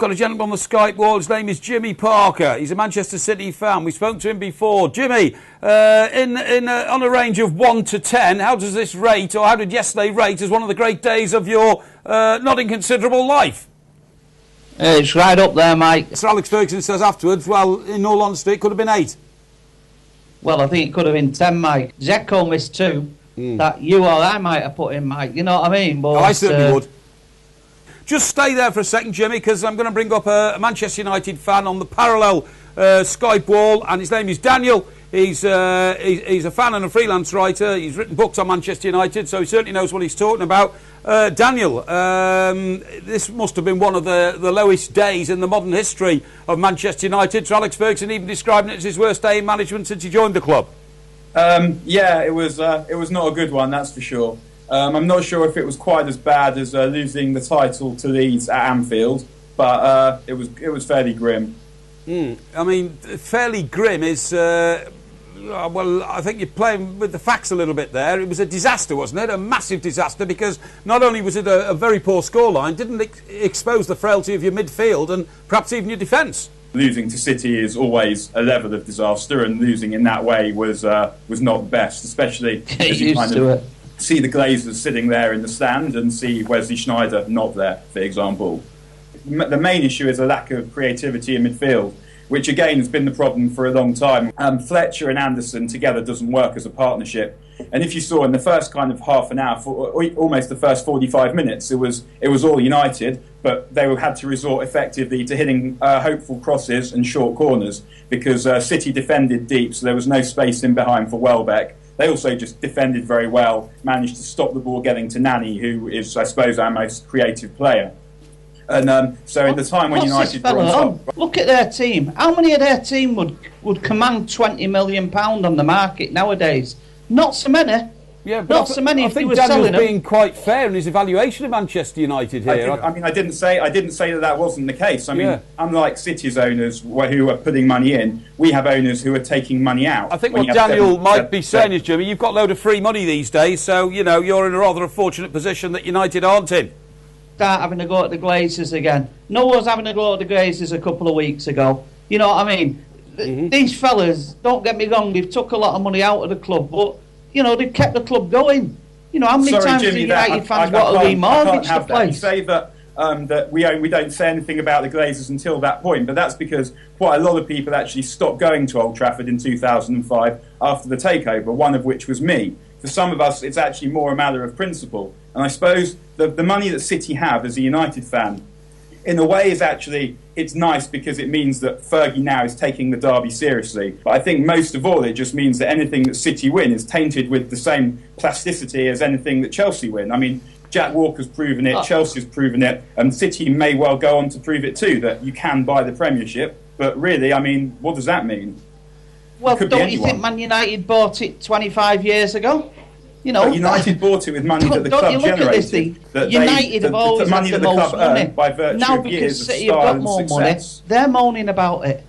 Got a gentleman on the Skype wall. His name is Jimmy Parker. He's a Manchester City fan. We spoke to him before. Jimmy, on a range of 1 to 10, how does this rate, or how did yesterday rate as one of the great days of your not inconsiderable life? It's right up there, Mike. Sir Alex Ferguson says afterwards, well, in all honesty, it could have been 8. Well, I think it could have been 10, Mike. Zeko missed 2 that you or I might have put in, Mike. You know what I mean? But, I certainly would. Just stay there for a second, Jimmy, because I'm going to bring up a Manchester United fan on the parallel Skype wall, and his name is Daniel. He's a fan and a freelance writer. He's written books on Manchester United, so he certainly knows what he's talking about. Daniel, this must have been one of the lowest days in the modern history of Manchester United. Sir Alex Ferguson even describing it as his worst day in management since he joined the club. Yeah, it was not a good one, that's for sure. I'm not sure if it was quite as bad as losing the title to Leeds at Anfield, but it was fairly grim. I mean, fairly grim is... well, I think you're playing with the facts a little bit there. It was a disaster, wasn't it? A massive disaster, because not only was it a very poor scoreline, didn't expose the frailty of your midfield and perhaps even your defence. Losing to City is always a level of disaster, and losing in that way was not the best, especially as you kind of see the Glazers sitting there in the stand and see Wesley Sneijder not there, for example. The main issue is a lack of creativity in midfield, which again has been the problem for a long time. Fletcher and Anderson together doesn't work as a partnership. And if you saw in the first kind of half an hour, almost the first 45 minutes, it was all United, but they had to resort effectively to hitting hopeful crosses and short corners, because City defended deep, so there was no space in behind for Welbeck. They also just defended very well, managed to stop the ball getting to Nani, who is, I suppose, our most creative player. And so in the time when United were on top... Look at their team. How many of their team would command £20 million on the market nowadays? Not so many. Yeah, but not so many. I think Daniel's being quite fair in his evaluation of Manchester United here. I didn't say that wasn't the case. I mean, unlike City's owners who are putting money in, we have owners who are taking money out. I think what Daniel might be saying is, Jimmy, you've got a load of free money these days, so you know you're in a rather fortunate position that United aren't in. Start having to go at the Glazers again. No one was having to go at the Glazers a couple of weeks ago. You know what I mean? These fellas, don't get me wrong, they've took a lot of money out of the club, but you know they've kept the club going. You know how many times do United fans want to remortgage the place? You say that that we don't say anything about the Glazers until that point, but that's because quite a lot of people actually stopped going to Old Trafford in 2005 after the takeover. One of which was me. For some of us, it's actually more a matter of principle. And I suppose the money that City have as a United fan, in a way, is actually, it's nice because it means that Fergie now is taking the derby seriously. But I think most of all, it just means that anything that City win is tainted with the same plasticity as anything that Chelsea win. I mean, Jack Walker's proven it, Chelsea's proven it, and City may well go on to prove it too, that you can buy the Premiership. But really, I mean, what does that mean? Well, don't you think Man United bought it 25 years ago? You know, but United bought it with money that the club generated. United have always had the most money. By virtue now of because years City of have style got more and money, success. they're moaning about it.